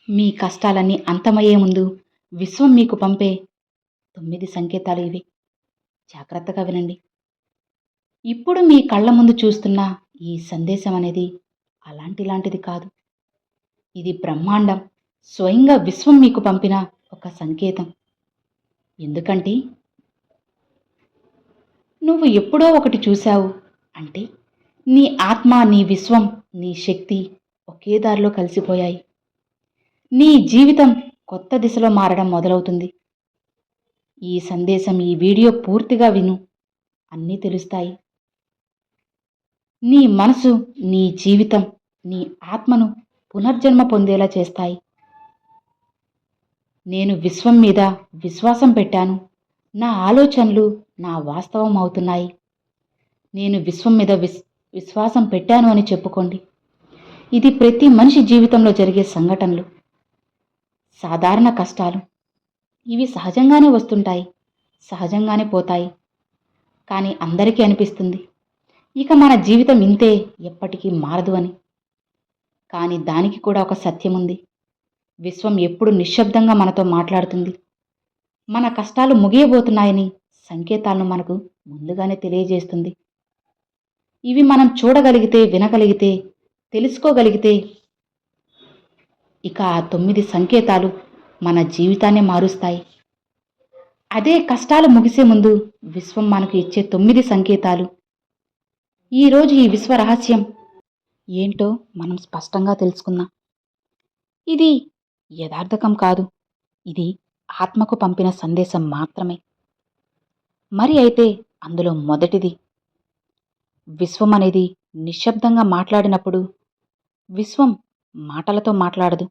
మీ కష్టాలన్నీ అంతమయ్యే ముందు విశ్వం మీకు పంపే 9 సంకేతాలు ఇవి. జాగ్రత్తగా వినండి. ఇప్పుడు మీ కళ్ళ ముందు చూస్తున్న ఈ సందేశం అనేది అలాంటిలాంటిది కాదు. ఇది బ్రహ్మాండం స్వయంగా విశ్వం మీకు పంపిన ఒక సంకేతం. ఎందుకంటే నువ్వు ఎప్పుడో ఒకటి చూశావు అంటే నీ ఆత్మ, నీ విశ్వం, నీ శక్తి ఒకే దారిలో కలిసిపోయాయి. నీ జీవితం కొత్త దిశలో మారడం మొదలవుతుంది. ఈ సందేశం, ఈ వీడియో పూర్తిగా విను, అన్నీ తెలుస్తాయి. నీ మనసు, నీ జీవితం, నీ ఆత్మను పునర్జన్మ పొందేలా చేస్తాయి. నేను విశ్వం మీద విశ్వాసం పెట్టాను. నా ఆలోచనలు నా వాస్తవం అవుతున్నాయి. నేను విశ్వం మీద విశ్వాసం పెట్టాను అని చెప్పుకోండి. ఇది ప్రతి మనిషి జీవితంలో జరిగే సంఘటనలు, సాధారణ కష్టాలు. ఇవి సహజంగానే వస్తుంటాయి, సహజంగానే పోతాయి. కానీ అందరికీ అనిపిస్తుంది ఇక మన జీవితం ఇంతే, ఎప్పటికీ మారదు అని. కానీ దానికి కూడా ఒక సత్యం ఉంది. విశ్వం ఎప్పుడు నిశ్శబ్దంగా మనతో మాట్లాడుతుంది. మన కష్టాలు ముగియబోతున్నాయని సంకేతాలను మనకు ముందుగానే తెలియజేస్తుంది. ఇవి మనం చూడగలిగితే, వినగలిగితే, తెలుసుకోగలిగితే ఇక ఆ 9 సంకేతాలు మన జీవితాన్ని మారుస్తాయి. అదే కష్టాలు ముగిసే ముందు విశ్వం మనకు ఇచ్చే 9 సంకేతాలు. ఈరోజు ఈ విశ్వ రహస్యం ఏంటో మనం స్పష్టంగా తెలుసుకుందాం. ఇది యథార్థకం కాదు, ఇది ఆత్మకు పంపిన సందేశం మాత్రమే. మరి అయితే అందులో మొదటిది, విశ్వం అనేది నిశ్శబ్దంగా మాట్లాడినప్పుడు విశ్వం మాటలతో మాట్లాడదు,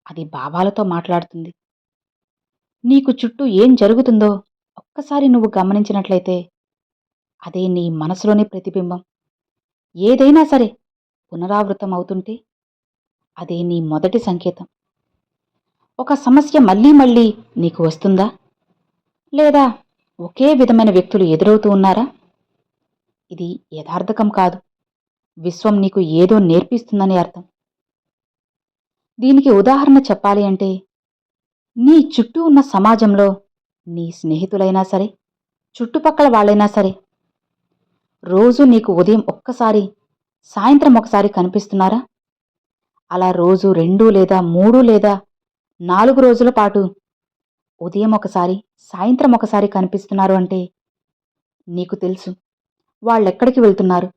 అది భావాలతో మాట్లాడుతుంది. నీకు చుట్టూ ఏం జరుగుతుందో ఒక్కసారి నువ్వు గమనించినట్లయితే అదే నీ మనసులోని ప్రతిబింబం. ఏదైనా సరే పునరావృతం అవుతుంటే అదే నీ మొదటి సంకేతం. ఒక సమస్య మళ్ళీ మళ్ళీ నీకు వస్తుందా, లేదా ఒకే విధమైన వ్యక్తులు ఎదురవుతూ ఉన్నారా? ఇది యథార్థకం కాదు, విశ్వం నీకు ఏదో నేర్పిస్తుందని అర్థం. దీనికి ఉదాహరణ చెప్పాలి అంటే, నీ చుట్టూ ఉన్న సమాజంలో నీ స్నేహితులైనా సరే, చుట్టుపక్కల వాళ్ళైనా సరే, రోజు నీకు ఉదయం ఒక్కసారి, సాయంత్రం ఒకసారి కనిపిస్తున్నారా? అలా రోజు 2 లేదా 3 లేదా 4 రోజుల పాటు ఉదయం ఒకసారి, సాయంత్రం ఒకసారి కనిపిస్తున్నారు అంటే నీకు తెలుసు వాళ్ళెక్కడికి వెళ్తున్నారు.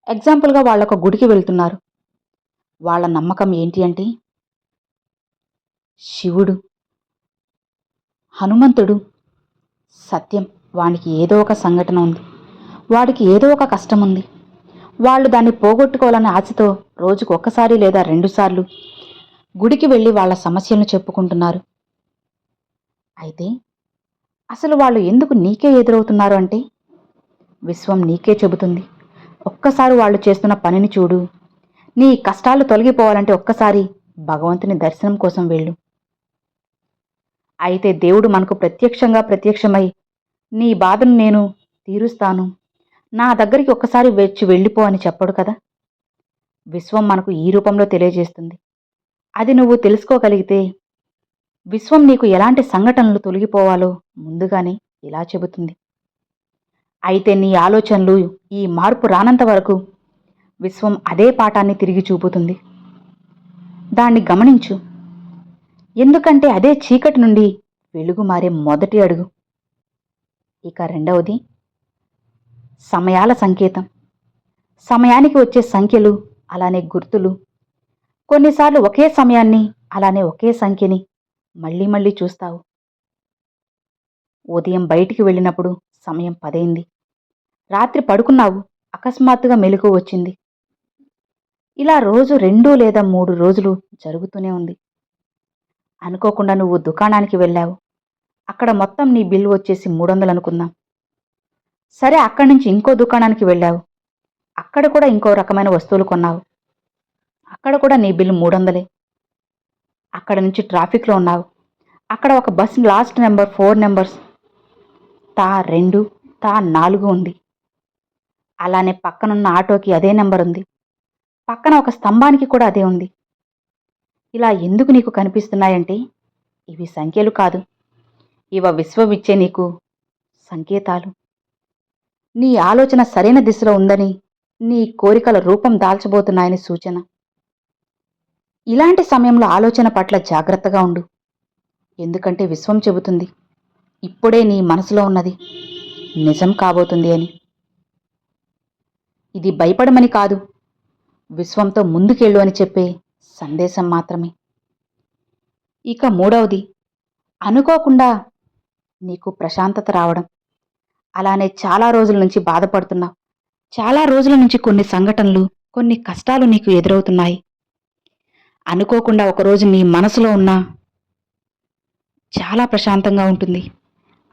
ఎగ్జాంపుల్గా వాళ్ళొక గుడికి వెళ్తున్నారు. వాళ్ళ నమ్మకం ఏంటి అంటే, శివుడు, హనుమంతుడు, సత్యం, వానికి ఏదో ఒక సంఘటన ఉంది, వాడికి ఏదో ఒక కష్టం ఉంది. వాళ్ళు దాన్ని పోగొట్టుకోవాలనే ఆశతో రోజుకు ఒక్కసారి లేదా 2 సార్లు గుడికి వెళ్ళి వాళ్ళ సమస్యలను చెప్పుకుంటున్నారు. అయితే అసలు వాళ్ళు ఎందుకు నీకే ఎదురవుతున్నారు అంటే, విశ్వం నీకే చెబుతుంది, ఒక్కసారి వాళ్ళు చేస్తున్న పనిని చూడు. నీ కష్టాలు తొలగిపోవాలంటే ఒక్కసారి భగవంతుని దర్శనం కోసం వెళ్ళు. అయితే దేవుడు మనకు ప్రత్యక్షమై నీ బాధను నేను తీరుస్తాను, నా దగ్గరికి ఒక్కసారి వచ్చి వెళ్ళిపో అని చెప్పడు కదా. విశ్వం మనకు ఈ రూపంలో తెలియజేస్తుంది. అది నువ్వు తెలుసుకోగలిగితే విశ్వం నీకు ఎలాంటి సంఘటనలు తొలగిపోవాలో ముందుగానే ఇలా చెబుతుంది. అయితే నీ ఆలోచనలు ఈ మార్పు రానంత వరకు విశ్వం అదే పాఠాన్ని తిరిగి చూపుతుంది. దాన్ని గమనించు. ఎందుకంటే అదే చీకటి నుండి వెలుగు మారే మొదటి అడుగు. ఇక రెండవది, సమయాల సంకేతం. సమయానికి వచ్చే సంఖ్యలు, అలానే గుర్తులు. కొన్నిసార్లు ఒకే సమయాన్ని, అలానే ఒకే సంఖ్యని మళ్ళీ మళ్ళీ చూస్తావు. ఉదయం బయటికి వెళ్ళినప్పుడు సమయం 10 అయింది. రాత్రి పడుకున్నావు, అకస్మాత్తుగా మెలకువ వచ్చింది. ఇలా రోజు 2 లేదా 3 రోజులు జరుగుతూనే ఉంది. అనుకోకుండా నువ్వు దుకాణానికి వెళ్ళావు. అక్కడ మొత్తం నీ బిల్లు వచ్చేసి 300 అనుకుందాం. సరే, అక్కడి నుంచి ఇంకో దుకాణానికి వెళ్ళావు. అక్కడ కూడా ఇంకో రకమైన వస్తువులు కొన్నావు. అక్కడ కూడా నీ బిల్లు 300. అక్కడ నుంచి ట్రాఫిక్లో ఉన్నావు. అక్కడ ఒక బస్ లాస్ట్ నెంబర్ 4 నెంబర్స్ తా 2, తా 4 ఉంది. అలానే పక్కనున్న ఆటోకి అదే నెంబర్ ఉంది. పక్కన ఒక స్తంభానికి కూడా అదే ఉంది. ఇలా ఎందుకు నీకు కనిపిస్తున్నాయంటే ఇవి సంఖ్యలు కాదు, విశ్వమిచ్చే నీకు సంకేతాలు. నీ ఆలోచన సరైన దిశలో ఉందని, నీ కోరికల రూపం దాల్చబోతున్నాయని సూచన. ఇలాంటి సమయంలో ఆలోచన పట్ల జాగ్రత్తగా ఉండు. ఎందుకంటే విశ్వం చెబుతుంది, ఇప్పుడే నీ మనసులో ఉన్నది నిజం కాబోతుంది అని. ఇది భయపడమని కాదు, విశ్వంతో ముందుకెళ్ళు అని చెప్పే సందేశం మాత్రమే. ఇక మూడవది, అనుకోకుండా నీకు ప్రశాంతత రావడం. అలానే చాలా రోజుల నుంచి బాధపడుతున్నావు. చాలా రోజుల నుంచి కొన్ని సంఘటనలు, కొన్ని కష్టాలు నీకు ఎదురవుతున్నాయి. అనుకోకుండా ఒకరోజు నీ మనసులో ఉన్న చాలా ప్రశాంతంగా ఉంటుంది.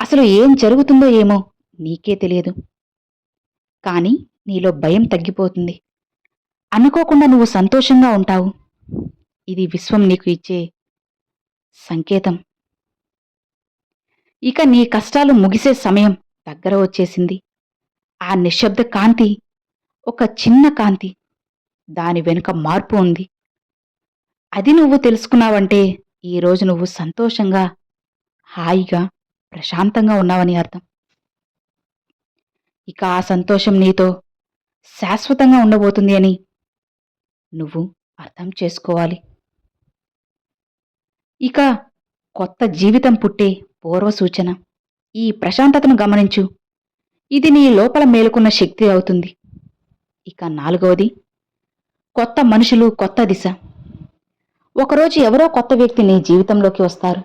అసలు ఏం జరుగుతుందో ఏమో నీకే తెలియదు. కానీ నీలో భయం తగ్గిపోతుంది. అనుకోకుండా నువ్వు సంతోషంగా ఉంటావు. ఇది విశ్వం నీకు ఇచ్చే సంకేతం. ఇక నీ కష్టాలు ముగిసే సమయం దగ్గర వచ్చేసింది. ఆ నిశ్శబ్ద కాంతి ఒక చిన్న కాంతి. దాని వెనుక మార్పు ఉంది. అది నువ్వు తెలుసుకున్నావంటే ఈరోజు నువ్వు సంతోషంగా, హాయిగా, ప్రశాంతంగా ఉన్నావని అర్థం. ఇక ఆ సంతోషం నీతో శాశ్వతంగా ఉండబోతుంది అని నువ్వు అర్థం చేసుకోవాలి. ఇక కొత్త జీవితం పుట్టే పూర్వ సూచన. ఈ ప్రశాంతతను గమనించు. ఇది నీ లోపల మేలుకున్న శక్తి అవుతుంది. ఇక నాలుగవది, కొత్త మనుషులు, కొత్త దిశ. ఒకరోజు ఎవరో కొత్త వ్యక్తి నీ జీవితంలోకి వస్తారు.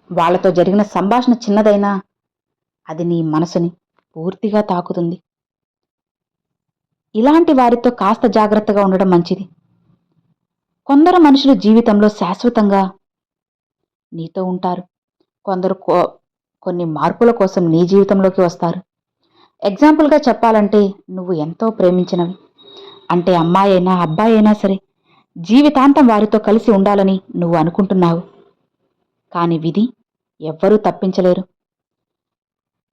వాళ్లతో జరిగిన సంభాషణ చిన్నదైనా అది నీ మనసుని పూర్తిగా తాకుతుంది. ఇలాంటి వారితో కాస్త జాగ్రత్తగా ఉండడం మంచిది. కొందరు మనుషులు జీవితంలో శాశ్వతంగా నీతో ఉంటారు. కొందరు కొన్ని మార్పుల కోసం నీ జీవితంలోకి వస్తారు. ఎగ్జాంపుల్గా చెప్పాలంటే, నువ్వు ఎంతో ప్రేమించినవి, అంటే అమ్మాయి అయినా అబ్బాయి అయినా సరే, జీవితాంతం వారితో కలిసి ఉండాలని నువ్వు అనుకుంటున్నావు. కానీ విధి ఎవ్వరూ తప్పించలేరు.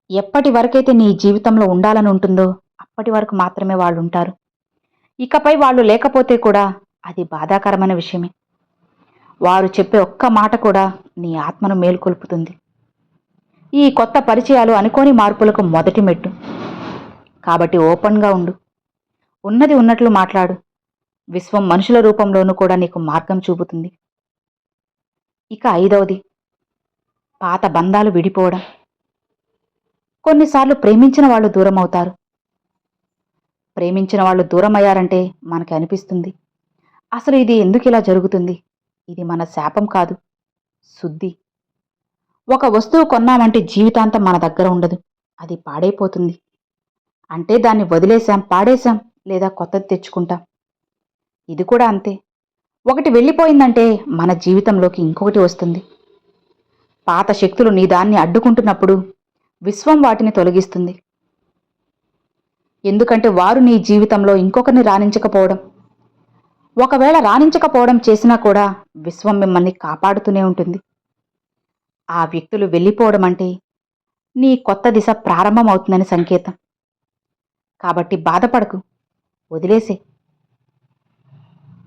ఎప్పటి వరకైతే నీ జీవితంలో ఉండాలని ఉంటుందో అప్పటి వరకు మాత్రమే వాళ్ళు ఉంటారు. ఇకపై వాళ్ళు లేకపోతే కూడా అది బాధాకరమైన విషయమే. వారు చెప్పే ఒక్క మాట కూడా నీ ఆత్మను మేలుకొల్పుతుంది. ఈ కొత్త పరిచయాలు అనుకోని మార్పులకు మొదటి మెట్టు. కాబట్టి ఓపెన్గా ఉండు. ఉన్నది ఉన్నట్లు మాట్లాడు. విశ్వం మనుషుల రూపంలోనూ కూడా నీకు మార్గం చూపుతుంది. ఇక ఐదవది, పాత బంధాలు విడిపోవడం. కొన్నిసార్లు ప్రేమించిన వాళ్ళు దూరం అవుతారు. ప్రేమించిన వాళ్ళు దూరం అయ్యారంటే మనకి అనిపిస్తుంది, అసలు ఇది ఎందుకు ఇలా జరుగుతుంది? ఇది మన శాపం కాదు, శుద్ధి. ఒక వస్తువు కొన్నామంటే జీవితాంతం మన దగ్గర ఉండదు, అది పాడైపోతుంది. అంటే దాన్ని వదిలేశాం, పాడేశాం, లేదా కొత్తది తెచ్చుకుంటాం. ఇది కూడా అంతే. ఒకటి వెళ్ళిపోయిందంటే మన జీవితంలోకి ఇంకొకటి వస్తుంది. పాత శక్తులు నీ దాన్ని అడ్డుకుంటున్నప్పుడు విశ్వం వాటిని తొలగిస్తుంది. ఎందుకంటే వారు నీ జీవితంలో ఇంకొకరిని రాణించకపోవడం, ఒకవేళ రాణించకపోవడం చేసినా కూడా విశ్వం మిమ్మల్ని కాపాడుతూనే ఉంటుంది. ఆ వ్యక్తులు వెళ్ళిపోవడం అంటే నీ కొత్త దిశ ప్రారంభమవుతుందని సంకేతం. కాబట్టి బాధపడకు, వదిలేసే.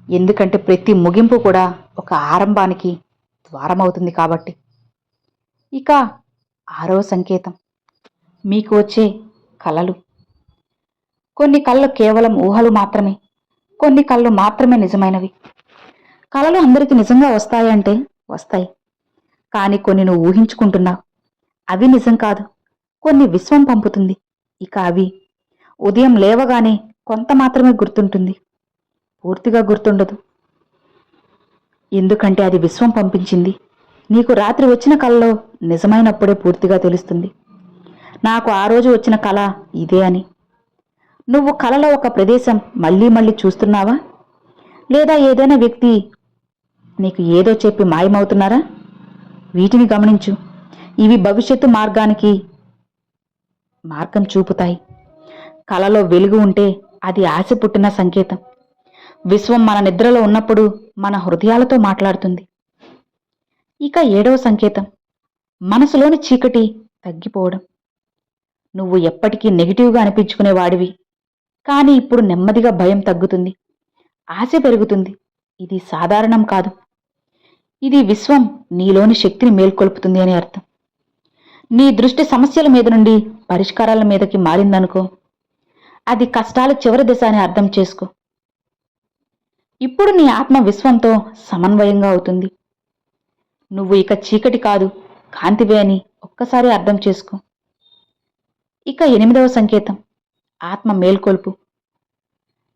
ఎందుకంటే ప్రతి ముగింపు కూడా ఒక ఆరంభానికి ద్వారమవుతుంది కాబట్టి. ఇక ఆరవ సంకేతం, మీకు వచ్చే కలలు. కొన్ని కళ్ళు కేవలం ఊహలు మాత్రమే, కొన్ని కళ్ళు మాత్రమే నిజమైనవి. కలలు అందరికీ నిజంగా వస్తాయంటే వస్తాయి, కానీ కొన్ని నువ్వు ఊహించుకుంటున్నావు, అవి నిజం కాదు. కొన్ని విశ్వం పంపుతుంది. ఇక అవి ఉదయం లేవగానే కొంత మాత్రమే గుర్తుంటుంది, పూర్తిగా గుర్తుండదు. ఎందుకంటే అది విశ్వం పంపించింది. నీకు రాత్రి వచ్చిన కలలో నిజమైనప్పుడే పూర్తిగా తెలుస్తుంది, నాకు ఆ రోజు వచ్చిన కళ ఇదే అని. నువ్వు కలలో ఒక ప్రదేశం మళ్ళీ మళ్ళీ చూస్తున్నావా? లేదా ఏదైనా వ్యక్తి నీకు ఏదో చెప్పి మాయమవుతున్నారా? వీటిని గమనించు. ఇవి భవిష్యత్తు మార్గానికి మార్గం చూపుతాయి. కలలో వెలుగు ఉంటే అది ఆశ పుట్టిన సంకేతం. విశ్వం మన నిద్రలో ఉన్నప్పుడు మన హృదయాలతో మాట్లాడుతుంది. ఇక ఏడవ సంకేతం, మనసులోని చీకటి తగ్గిపోవడం. నువ్వు ఎప్పటికీ నెగిటివ్గా అనిపించుకునేవాడివి, కానీ ఇప్పుడు నెమ్మదిగా భయం తగ్గుతుంది, ఆశ పెరుగుతుంది. ఇది సాధారణం కాదు, ఇది విశ్వం నీలోని శక్తిని మేల్కొల్పుతుంది అని అర్థం. నీ దృష్టి సమస్యల మీద నుండి పరిష్కారాల మీదకి మారిందనుకో, అది కష్టాల చివరి దశ అని అర్థం చేసుకో. ఇప్పుడు నీ ఆత్మ విశ్వంతో సమన్వయంగా అవుతుంది. నువ్వు ఇక చీకటి కాదు, కాంతివే అని ఒక్కసారి అర్థం చేసుకో. ఇక 8వ సంకేతం, ఆత్మ మేల్కొల్పు.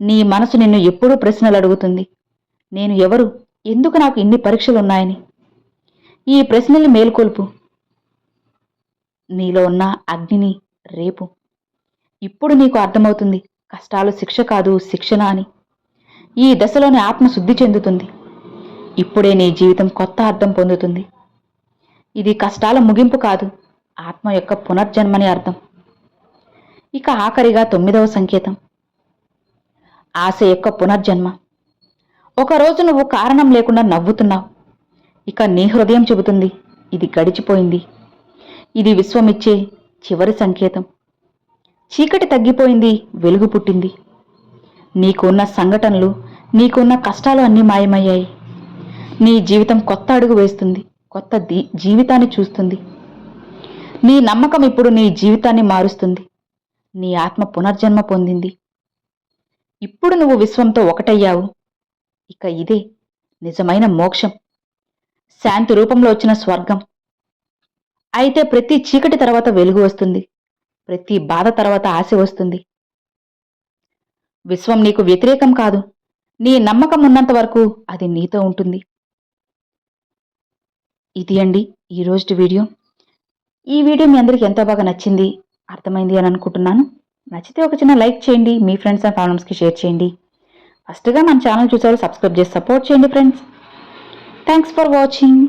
నీ మనసు నిన్ను ఎప్పుడూ ప్రశ్నలు అడుగుతుంది. నేను ఎవరు? ఎందుకు నాకు ఇన్ని పరీక్షలున్నాయని? ఈ ప్రశ్నల్ని మేల్కొల్పు. నీలో ఉన్న అగ్నిని రేపు. ఇప్పుడు నీకు అర్థమవుతుంది, కష్టాలు శిక్ష కాదు, శిక్షణ అని. ఈ దశలోని ఆత్మ శుద్ధి చెందుతుంది. ఇప్పుడే నీ జీవితం కొత్త అర్థం పొందుతుంది. ఇది కష్టాల ముగింపు కాదు, ఆత్మ యొక్క పునర్జన్మని అర్థం. ఇక ఆఖరిగా 9వ సంకేతం, ఆశ యొక్క పునర్జన్మ. ఒకరోజు నువ్వు కారణం లేకుండా నవ్వుతున్నావు. ఇక నీ హృదయం చెబుతుంది, ఇది గడిచిపోయింది. ఇది విశ్వమిచ్చే చివరి సంకేతం. చీకటి తగ్గిపోయింది, వెలుగు పుట్టింది. నీకున్న సంఘటనలు, నీకున్న కష్టాలు అన్నీ మాయమయ్యాయి. నీ జీవితం కొత్త అడుగు వేస్తుంది, కొత్త జీవితాన్ని చూస్తుంది. నీ నమ్మకం ఇప్పుడు నీ జీవితాన్ని మారుస్తుంది. నీ ఆత్మ పునర్జన్మ పొందింది. ఇప్పుడు నువ్వు విశ్వంతో ఒకటయ్యావు. ఇక ఇదే నిజమైన మోక్షం, శాంతి రూపంలో వచ్చిన స్వర్గం. అయితే ప్రతి చీకటి తర్వాత వెలుగు వస్తుంది, ప్రతి బాధ తర్వాత ఆశ వస్తుంది. విశ్వం నీకు వ్యతిరేకం కాదు, నీ నమ్మకం ఉన్నంత వరకు అది నీతో ఉంటుంది. ఇది అండి ఈరోజు వీడియో. ఈ వీడియో మీ అందరికీ ఎంతో బాగా నచ్చింది, అర్థమైంది అని అనుకుంటున్నాను. నచ్చితే ఒక చిన్న లైక్ చేయండి, మీ ఫ్రెండ్స్ అండ్ ఫ్యామిలీస్కి షేర్ చేయండి. ఫస్ట్గా మన ఛానల్ చూసారు, సబ్స్క్రైబ్ చేసి సపోర్ట్ చేయండి ఫ్రెండ్స్. Thanks for watching.